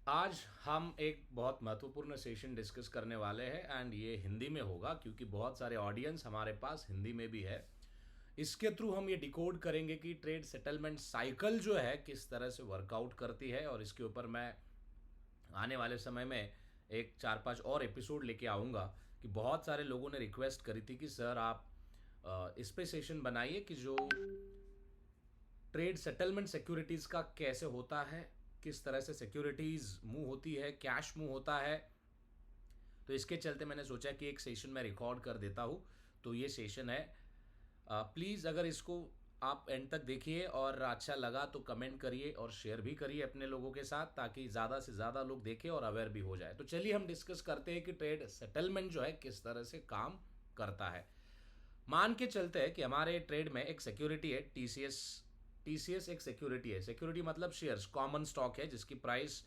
आज हम एक बहुत महत्वपूर्ण सेशन डिस्कस करने वाले हैं एंड ये हिंदी में होगा क्योंकि बहुत सारे ऑडियंस हमारे पास हिंदी में भी है। इसके थ्रू हम ये डिकोड करेंगे कि ट्रेड सेटलमेंट साइकिल जो है किस तरह से वर्कआउट करती है, और इसके ऊपर मैं आने वाले समय में एक 4-5 और एपिसोड लेके आऊँगा कि बहुत सारे लोगों ने रिक्वेस्ट करी थी कि सर आप इस पे सेशन बनाइए कि जो ट्रेड सेटलमेंट सिक्योरिटीज़ का कैसे होता है, किस तरह से सिक्योरिटीज़ मूव होती है, कैश मूव होता है। तो इसके चलते मैंने सोचा कि एक सेशन मैं रिकॉर्ड कर देता हूँ। तो ये सेशन है। प्लीज़ अगर इसको आप एंड तक देखिए और अच्छा लगा तो कमेंट करिए और शेयर भी करिए अपने लोगों के साथ, ताकि ज़्यादा से ज़्यादा लोग देखें और अवेयर भी हो जाए। तो चलिए हम डिस्कस करते हैं कि ट्रेड सेटलमेंट जो है किस तरह से काम करता है। मान के चलते हैं कि हमारे ट्रेड में एक सिक्योरिटी है टीसीएस। टीसीएस एक सिक्योरिटी है। सिक्योरिटी मतलब शेयर्स, कॉमन स्टॉक है जिसकी प्राइस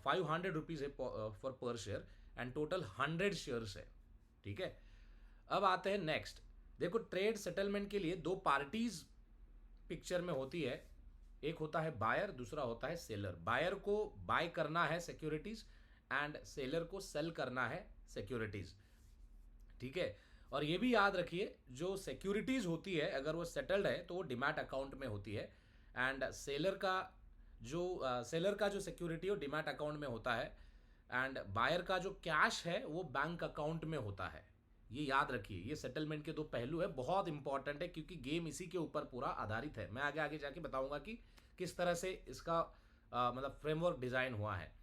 500 रुपीज़ है फॉर पर शेयर एंड टोटल 100 शेयर्स है। ठीक है। अब आते हैं नेक्स्ट। देखो, ट्रेड सेटलमेंट के लिए दो पार्टीज पिक्चर में होती है। एक होता है बायर, दूसरा होता है सेलर। बायर को बाय करना है सिक्योरिटीज एंड सेलर को सेल करना है सिक्योरिटीज। ठीक है। और ये भी याद रखिए, जो सिक्योरिटीज होती है अगर वो सेटल्ड है तो वो डिमैट अकाउंट में होती है, एंड सेलर का जो सिक्योरिटी है वो डिमैट अकाउंट में होता है, एंड बायर का जो कैश है वो बैंक अकाउंट में होता है। ये याद रखिए, ये सेटलमेंट के दो पहलू है, बहुत इंपॉर्टेंट है क्योंकि गेम इसी के ऊपर पूरा आधारित है। मैं आगे आगे जाके बताऊंगा कि किस तरह से इसका मतलब फ्रेमवर्क डिजाइन हुआ है।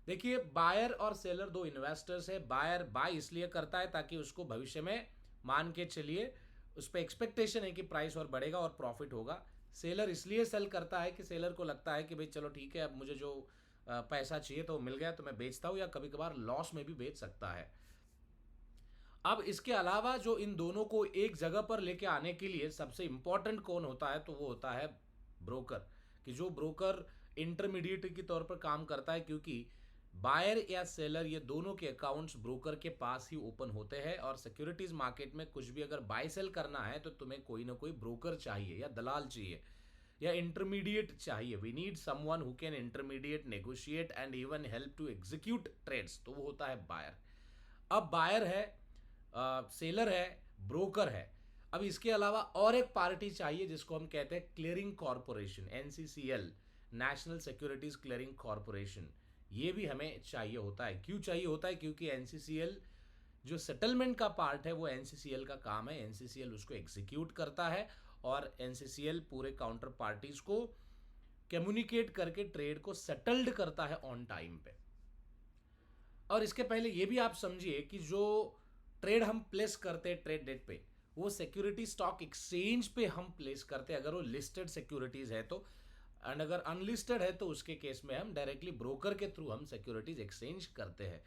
देखिए, बायर और सेलर दो इन्वेस्टर्स है। बायर बाय इसलिए करता है ताकि उसको भविष्य में मान के चलिए उस पर एक्सपेक्टेशन है कि प्राइस और बढ़ेगा और प्रॉफिट होगा। सेलर इसलिए सेल करता है कि सेलर को लगता है कि भाई चलो ठीक है, अब मुझे जो पैसा चाहिए तो मिल गया तो मैं बेचता हूँ, या कभी कभार लॉस में भी बेच सकता है। अब इसके अलावा जो इन दोनों को एक जगह पर लेके आने के लिए सबसे इंपॉर्टेंट कौन होता है, तो वो होता है ब्रोकर। कि जो ब्रोकर इंटरमीडिएट के तौर पर काम करता है, क्योंकि बायर या सेलर ये दोनों के अकाउंट्स ब्रोकर के पास ही ओपन होते हैं। और सिक्योरिटीज मार्केट में कुछ भी अगर बाय सेल करना है तो तुम्हें कोई ना कोई ब्रोकर चाहिए या दलाल चाहिए या इंटरमीडिएट चाहिए। We need someone who can intermediate, negotiate and even help to execute trades. तो वो होता है बायर। अब बायर है, सेलर है, ब्रोकर है। अब इसके अलावा और एक पार्टी चाहिए जिसको हम कहते हैं clearing corporation, NCCL, national securities clearing corporation. ये भी हमें चाहिए होता है। क्यों चाहिए होता है? क्योंकि एनसीसीएल जो सेटलमेंट का पार्ट है वो एनसीसीएल का काम है। एनसीसीएल उसको एग्जीक्यूट करता है और एनसीसीएल पूरे काउंटर पार्टीज को कम्युनिकेट करके ट्रेड को सेटल्ड करता है ऑन टाइम पे। और इसके पहले ये भी आप समझिए कि जो ट्रेड हम प्लेस करते हैं ट्रेड डेट पे, वो सिक्योरिटी स्टॉक एक्सचेंज पे हम प्लेस करते हैं अगर वो लिस्टेड सिक्योरिटीज है तो। एंड अगर अनलिस्टेड है तो उसके केस में हम डायरेक्टली ब्रोकर के थ्रू हम सिक्योरिटीज एक्सचेंज करते हैं।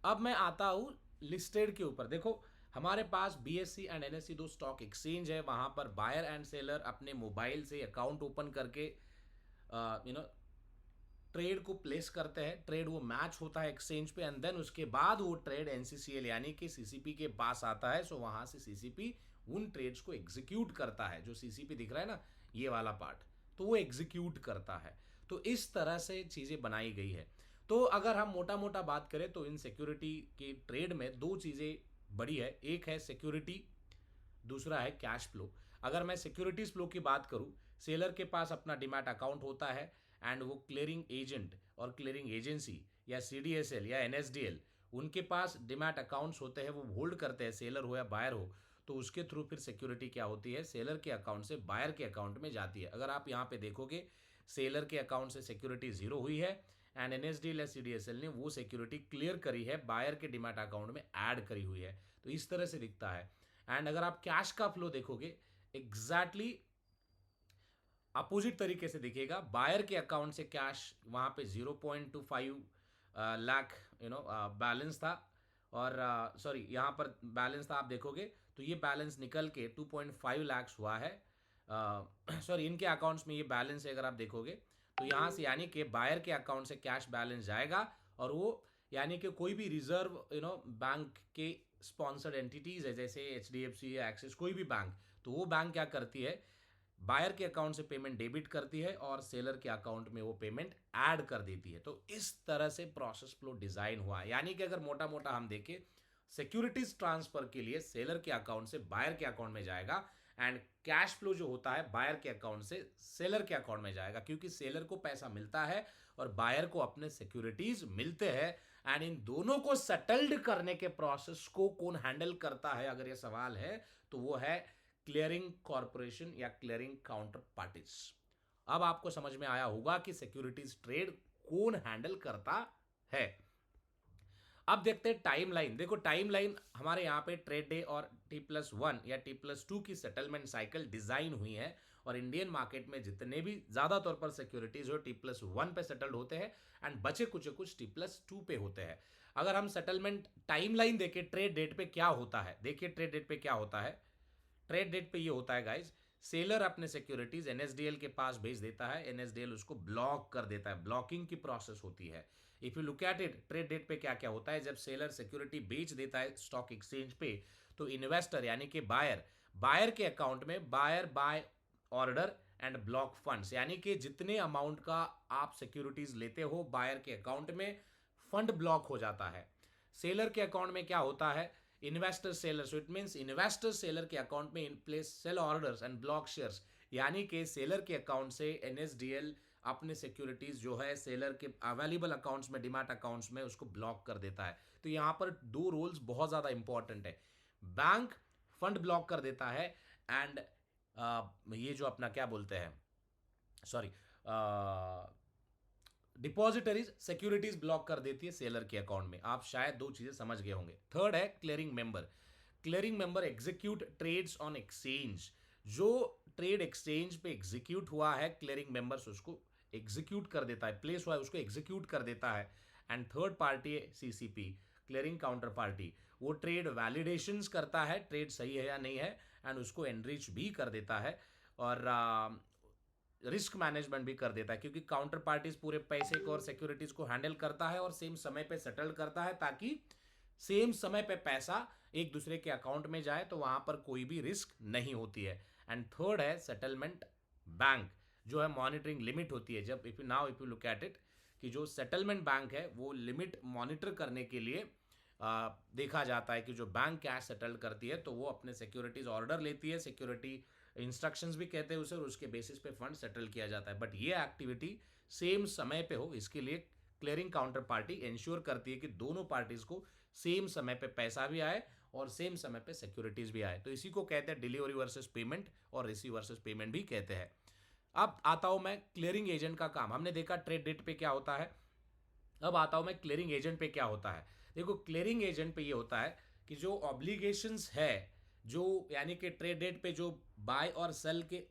अब मैं आता हूं लिस्टेड के ऊपर। देखो, हमारे पास बीएससी एंड एनएससी दो स्टॉक एक्सचेंज है। वहां पर बायर एंड सेलर अपने मोबाइल से अकाउंट ओपन करके यू नो ट्रेड को प्लेस करते हैं। ट्रेड वो मैच होता है एक्सचेंज पे, एंड देन उसके बाद वो ट्रेड एनसीसीएल यानी कि सीसीपी के पास आता है। सो वहां से सीसीपी उन ट्रेड्स को एग्जीक्यूट करता है। जो सीसीपी दिख रहा है ना, ये वाला पार्ट, तो वो एग्जीक्यूट करता है। तो इस तरह से चीजें बनाई गई है। तो अगर हम मोटा मोटा बात करें तो इन सिक्योरिटी के ट्रेड में दो चीजें बड़ी है। एक है सिक्योरिटी, दूसरा है कैश फ्लो। अगर मैं सिक्योरिटीज फ्लो की बात करूं, सेलर के पास अपना डिमैट अकाउंट होता है एंड वो क्लियरिंग एजेंट और क्लियरिंग एजेंसी या सीडीएसएल या एनएसडीएल, उनके पास डिमैट अकाउंट्स होते हैं, वो होल्ड करते हैं, सेलर हो या बायर हो। तो उसके थ्रू फिर सिक्योरिटी क्या होती है, सेलर के अकाउंट से बायर के अकाउंट में जाती है। अगर आप यहाँ पे देखोगे, सेलर के अकाउंट से सिक्योरिटी जीरो हुई है एंड एनएसडीएल या सीडीएसएल ने वो सिक्योरिटी क्लियर करी है, बायर के डिमैट अकाउंट में ऐड करी हुई है। तो इस तरह से दिखता है। एंड अगर आप कैश का फ्लो देखोगे, एग्जैक्टली अपोजिट तरीके से दिखेगा। बायर के अकाउंट से कैश वहां पे 0.25 लाख बैलेंस था, और सॉरी यहाँ पर बैलेंस था, आप देखोगे तो ये बैलेंस निकल के 2.5 लाख हुआ है। सॉरी, इनके अकाउंट्स में ये बैलेंस है। अगर आप देखोगे तो यहाँ से यानी कि बायर के अकाउंट से कैश बैलेंस जाएगा, और वो यानी कि कोई भी रिजर्व बैंक के स्पॉन्सर्ड एंटिटीज है जैसे एचडीएफसी या एक्सिस, कोई भी बैंक, तो वो बैंक क्या करती है, बायर के अकाउंट से पेमेंट डेबिट करती है और सेलर के अकाउंट में वो पेमेंट ऐड कर देती है। तो इस तरह से प्रोसेस फ्लो डिजाइन हुआ है। यानी कि अगर मोटा मोटा हम देखें, सिक्योरिटीज ट्रांसफर के लिए सेलर के अकाउंट से बायर के अकाउंट में जाएगा, एंड कैश फ्लो जो होता है बायर के अकाउंट से सेलर के अकाउंट में जाएगा, क्योंकि सेलर को पैसा मिलता है और बायर को अपने सिक्योरिटीज मिलते हैं। एंड इन दोनों को सेटल्ड करने के प्रोसेस को कौन हैंडल करता है, अगर ये सवाल है, तो वो है क्लियरिंग कॉरपोरेशन या क्लियरिंग काउंटर पार्टीज। अब आपको समझ में आया होगा कि सिक्योरिटीज ट्रेड कौन हैंडल करता है। अब देखते हैं टाइमलाइन। देखो टाइमलाइन हमारे यहाँ पे ट्रेड डे और T+1 या T+2 की सेटलमेंट साइकिल डिजाइन हुई है, और इंडियन मार्केट में जितने भी ज्यादा तौर पर सिक्योरिटीज हो T+1 पे सेटल्ड होते हैं, एंड बचे कुछ T+2 पे होते हैं। अगर हम सेटलमेंट टाइमलाइन देखें, ट्रेड डेट पे क्या होता है, देखिए ट्रेड डेट पे क्या होता है। ट्रेड डेट पे ये होता है गाइज, सेलर अपने सिक्योरिटीज NSDL के पास भेज देता है, NSDL उसको ब्लॉक कर देता है, ब्लॉकिंग की प्रोसेस होती है। If you look at it, trade date पे क्या क्या होता है, जब सेलर सिक्योरिटी बेच देता है स्टॉक एक्सचेंज पे, तो इन्वेस्टर यानी कि बायर, बायर के अकाउंट में buyer buy order and block funds, यानी कि जितने अमाउंट का आप सिक्योरिटीज लेते हो बायर के अकाउंट में, फंड ब्लॉक हो जाता है। सेलर के अकाउंट में क्या होता है, investor seller, so it means investor seller के अकाउंट में in place sell orders and block shares, यानी कि सेलर के अकाउंट से NSDL अपने सिक्योरिटीज जो है सेलर के अवेलेबल अकाउंट्स में, डिमैट अकाउंट्स में, उसको ब्लॉक कर देता है। तो यहां पर दो रोल्स बहुत ज्यादा इंपॉर्टेंट है। बैंक फंड ब्लॉक कर देता है, एंड ये जो अपना क्या बोलते हैं, सॉरी, डिपॉजिटरीज सिक्योरिटीज ब्लॉक कर देती है सेलर के अकाउंट में। आप शायद दो चीजें समझ गए होंगे। थर्ड है clearing member. Clearing member execute trades on exchange. जो ट्रेड एक्सचेंज पे एग्जीक्यूट हुआ है, क्लियरिंग मेंबर्स उसको एग्जीक्यूट कर देता है, प्लेस हुआ है उसको एग्जीक्यूट कर देता है। एंड थर्ड पार्टी है CCP, क्लियरिंग काउंटर पार्टी। वो ट्रेड वैलिडेशंस करता है, ट्रेड सही है या नहीं है, एंड उसको एनरिच भी कर देता है, और रिस्क मैनेजमेंट भी कर देता है, क्योंकि काउंटर पार्टीज पूरे पैसे को और सिक्योरिटीज को हैंडल करता है और सेम समय पे सेटल करता है, ताकि सेम समय पे पैसा एक दूसरे के अकाउंट में जाए, तो वहां पर कोई भी रिस्क नहीं होती है। एंड थर्ड है सेटलमेंट बैंक, जो है मॉनिटरिंग लिमिट होती है। जब if you look at it, कि जो सेटलमेंट बैंक है वो लिमिट मॉनिटर करने के लिए देखा जाता है कि जो बैंक कैश सेटल करती है, तो वो अपने सिक्योरिटीज ऑर्डर लेती है, सिक्योरिटी इंस्ट्रक्शंस भी कहते हैं उसे, और उसके बेसिस पे फंड सेटल किया जाता है। बट ये एक्टिविटी सेम समय पे हो, इसके लिए क्लियरिंग काउंटर पार्टी इंश्योर करती है कि दोनों पार्टीज को सेम समय पे पैसा भी आए और सेम समय पे सिक्योरिटीज भी आए। तो इसी को कहते हैं डिलीवरी वर्सेस पेमेंट, और रिसीव वर्सेस पेमेंट भी कहते हैं। अब आता हूं मैं क्लियरिंग एजेंट का काम। हमने देखा ट्रेड डेट पे क्या होता है, अब आता हूं मैं क्लियरिंग एजेंट पे क्या होता है। देखो क्लियरिंग एजेंट पे ये होता है कि जो ऑब्लिगेशंस है, जो यानी कि ट्रेड डेट पे जो बाय और सेल के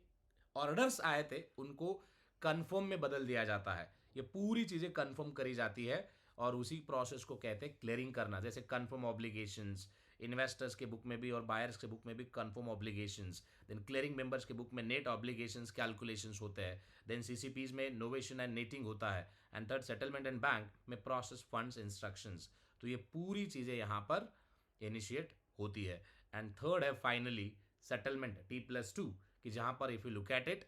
ऑर्डर्स आए थे, उनको कंफर्म में बदल दिया जाता है। ये पूरी चीजें कंफर्म करी जाती है, और उसी प्रोसेस को कहते हैं क्लियरिंग करना। जैसे कंफर्म ऑब्लिगेशंस इन्वेस्टर्स के बुक में भी और बायर्स के बुक में भी confirm obligations, then clearing members के बुक में नेट ऑब्लिगेशंस कैलकुलेशंस होते हैं, देन CCPs में नोवेशन एंड नेटिंग होता है, and third settlement and bank में प्रोसेस फंड्स इंस्ट्रक्शंस। तो ये पूरी चीज़ें यहाँ पर इनिशिएट होती है। एंड थर्ड है फाइनली सेटलमेंट T+2, कि जहाँ पर if you look at it,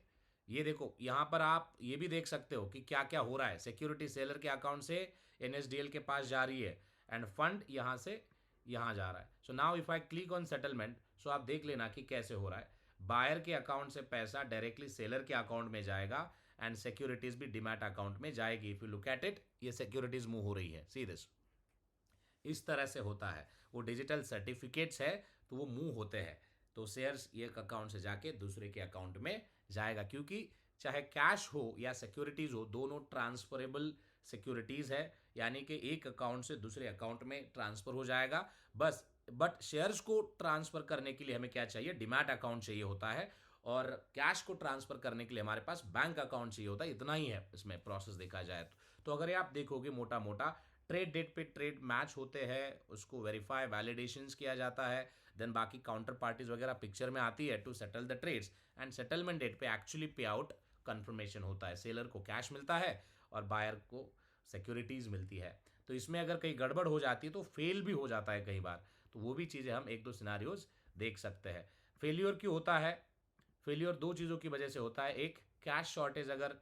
ये देखो यहाँ पर आप ये भी देख सकते हो कि क्या क्या हो रहा है। सिक्योरिटी सेलर के अकाउंट से NSDL के पास जा रही है, एंड फंड यहाँ से यहाँ जा रहा है। So now if I click on settlement, so आप देख लेना कि कैसे हो रहा है। बायर के अकाउंट से पैसा डायरेक्टली सेलर के अकाउंट में जाएगा, एंड सिक्योरिटीज भी डिमैट अकाउंट में जाएगी। If you look at it, ये सिक्योरिटीज मूव हो रही है, सी दिस, इस तरह से होता है। वो डिजिटल सर्टिफिकेट्स है, तो वो मूव होते हैं, तो शेयर्स एक अकाउंट से जाके दूसरे के अकाउंट में जाएगा, क्योंकि चाहे कैश हो या सिक्योरिटीज हो, दोनों ट्रांसफरेबल सिक्योरिटीज है, यानी कि एक अकाउंट से दूसरे अकाउंट में ट्रांसफर हो जाएगा बस। बट शेयर्स को ट्रांसफर करने के लिए हमें क्या चाहिए, डिमैट अकाउंट चाहिए होता है, और कैश को ट्रांसफर करने के लिए हमारे पास बैंक अकाउंट चाहिए होता है। इतना ही है इसमें प्रोसेस देखा जाए तो अगर ये आप देखोगे मोटा मोटा, ट्रेड डेट पे ट्रेड मैच होते हैं, उसको वेरीफाई वैलिडेशंस किया जाता है, देन बाकी काउंटर पार्टीज वगैरह पिक्चर में आती है to settle the trades, and settlement date पे एक्चुअली पे आउट कंफर्मेशन होता है। सेलर को कैश मिलता है और बायर को सिक्योरिटीज मिलती है। तो इसमें अगर कहीं गड़बड़ हो जाती है तो फेल भी हो जाता है कई बार, तो वो भी चीज़ें हम एक दो सिनारियोज देख सकते हैं। फेलियर क्यों होता है, फेलियर दो चीज़ों की वजह से होता है, एक कैश शॉर्टेज अगर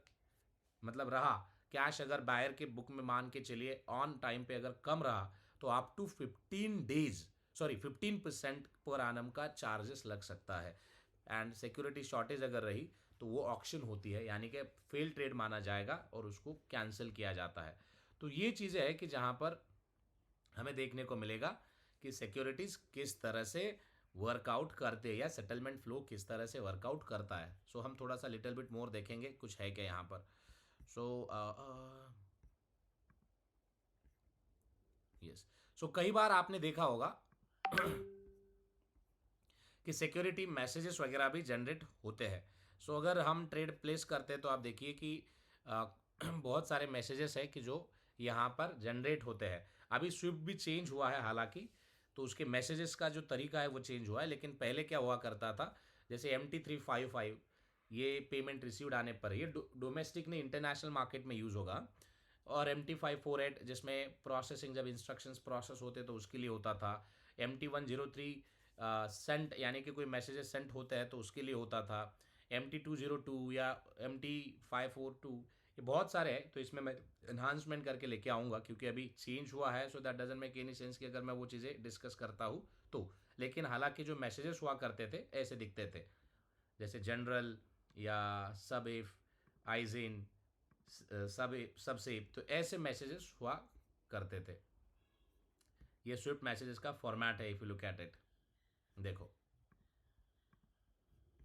मतलब रहा, कैश अगर बायर के बुक में मान के चलिए ऑन टाइम पे अगर कम रहा तो अप टू 15 डेज, सॉरी 15% पर आनम का चार्जेस लग सकता है। एंड सिक्योरिटी शॉर्टेज अगर रही तो वो ऑक्शन होती है, यानी कि फेल ट्रेड माना जाएगा और उसको कैंसिल किया जाता है। तो ये चीज़ें है कि जहाँ पर हमें देखने को मिलेगा कि सिक्योरिटीज़ किस तरह से वर्कआउट करते हैं या सेटलमेंट फ्लो किस तरह से वर्कआउट करता है। सो हम थोड़ा सा लिटिल बिट मोर देखेंगे कुछ है क्या यहाँ पर। सो यस, सो कई बार आपने देखा होगा कि सिक्योरिटी मैसेजेस वगैरह भी जनरेट होते हैं। सो अगर हम ट्रेड प्लेस करते हैं तो आप देखिए कि बहुत सारे मैसेजेस है कि जो यहाँ पर जनरेट होते हैं। अभी स्विफ्ट भी चेंज हुआ है हालांकि, तो उसके मैसेजेस का जो तरीका है वो चेंज हुआ है, लेकिन पहले क्या हुआ करता था, जैसे MT355 ये पेमेंट रिसीव्ड आने पर ये डोमेस्टिक नहीं इंटरनेशनल मार्केट में यूज़ होगा, और MT548 जिसमें प्रोसेसिंग जब इंस्ट्रक्शंस प्रोसेस होते तो उसके लिए होता था। MT103 सेंट यानी कि कोई मैसेजेस सेंट होते हैं तो उसके लिए होता था। MT202 या MT542 ये बहुत सारे हैं, तो इसमें मैं इन्हांसमेंट करके लेके आऊँगा क्योंकि अभी चेंज हुआ है। So that doesn't make any sense कि अगर मैं वो चीज़ें डिस्कस करता हूँ तो। लेकिन हालांकि जो मैसेजेस हुआ करते थे ऐसे दिखते थे, जैसे जनरल या सब इफ आइजिन सब सेफ, तो ऐसे मैसेजेस हुआ करते थे। ये स्विफ्ट मैसेजेस का फॉर्मेट है, if you look at it. देखो,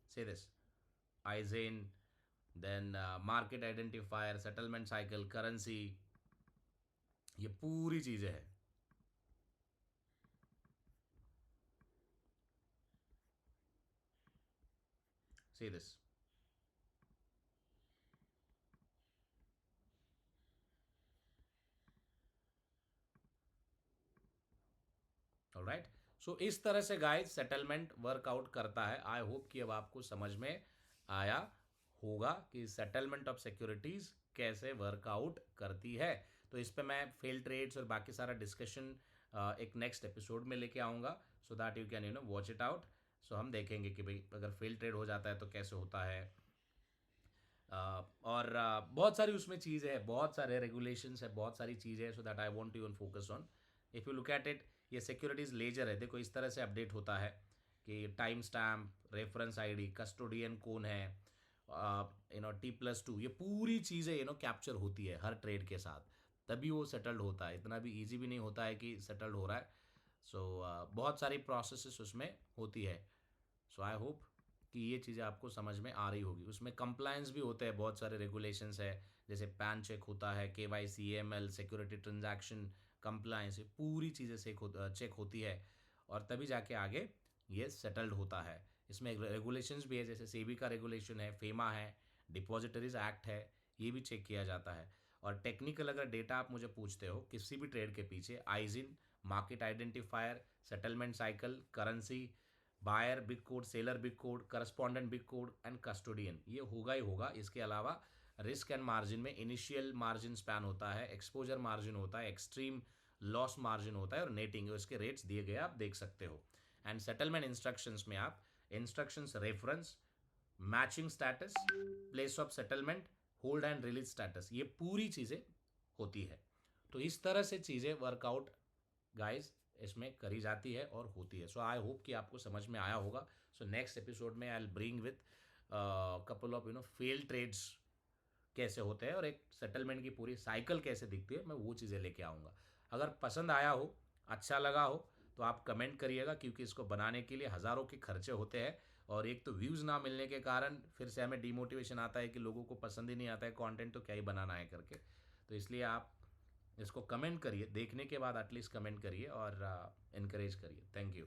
say this ISIN, then market identifier, settlement cycle, currency, ये पूरी चीजें है। See this, alright. सो इस तरह से गाइस सेटलमेंट वर्कआउट करता है। आई होप कि अब आपको समझ में आया होगा कि सेटलमेंट ऑफ सिक्योरिटीज कैसे वर्कआउट करती है। तो इस पे मैं फेल ट्रेड्स और बाकी सारा डिस्कशन एक नेक्स्ट एपिसोड में लेके आऊँगा, so that you can watch it out. So हम देखेंगे कि भाई अगर फेल ट्रेड हो जाता है तो कैसे होता है। और बहुत सारी उसमें चीज़ें है, बहुत सारे रेगुलेशंस है, बहुत सारी चीज़ें हैं, so that I want to focus on. If you look at it, ये सिक्योरिटीज़ लेजर है, देखो इस तरह से अपडेट होता है कि time stamp, reference ID, custodian कौन है, T+2, ये पूरी चीज़ें कैप्चर होती है हर ट्रेड के साथ, तभी वो सेटल्ड होता है। इतना भी ईजी भी नहीं होता है कि सेटल्ड हो रहा है। सो बहुत सारी प्रोसेसेस उसमें होती है। सो आई होप कि ये चीज़ें आपको समझ में आ रही होगी। उसमें कंप्लायंस भी होते हैं, बहुत सारे रेगुलेशंस है, जैसे पैन चेक होता है, KYC, AML, security transaction compliance, ये पूरी चीज़ें चेक होती है, और तभी जाके आगे ये सेटल्ड होता है। इसमें रेगुलेशंस भी है, जैसे सेबी का रेगुलेशन है, फेमा है, डिपॉजिटरीज एक्ट है, ये भी चेक किया जाता है। और टेक्निकल अगर डेटा आप मुझे पूछते हो किसी भी ट्रेड के पीछे, ISIN, market identifier, settlement cycle, currency, buyer BIC code, seller BIC code, correspondent BIC code and custodian, ये होगा ही होगा। इसके अलावा रिस्क एंड मार्जिन में इनिशियल मार्जिन स्पैन होता है, एक्सपोजर मार्जिन होता है, एक्सट्रीम लॉस मार्जिन होता है, और नेटिंग, इसके रेट्स दिए गए आप देख सकते हो। एंड सेटलमेंट इंस्ट्रक्शंस में आप instructions reference, matching status, place of settlement, hold and release status, ये पूरी चीज़ें होती है। तो इस तरह से चीज़ें वर्कआउट गाइस इसमें करी जाती है और होती है। सो आई होप कि आपको समझ में आया होगा। सो नेक्स्ट एपिसोड में I will bring with couple of fail trades कैसे होते हैं और एक सेटलमेंट की पूरी साइकिल कैसे दिखती है, मैं वो चीज़ें लेके आऊँगा। अगर पसंद आया हो, अच्छा लगा हो, तो आप कमेंट करिएगा, क्योंकि इसको बनाने के लिए हज़ारों के खर्चे होते हैं, और एक तो व्यूज़ ना मिलने के कारण फिर से हमें डिमोटिवेशन आता है कि लोगों को पसंद ही नहीं आता है कंटेंट, तो क्या ही बनाना है करके। तो इसलिए आप इसको कमेंट करिए, देखने के बाद एटलीस्ट कमेंट करिए और इनकरेज करिए। Thank you.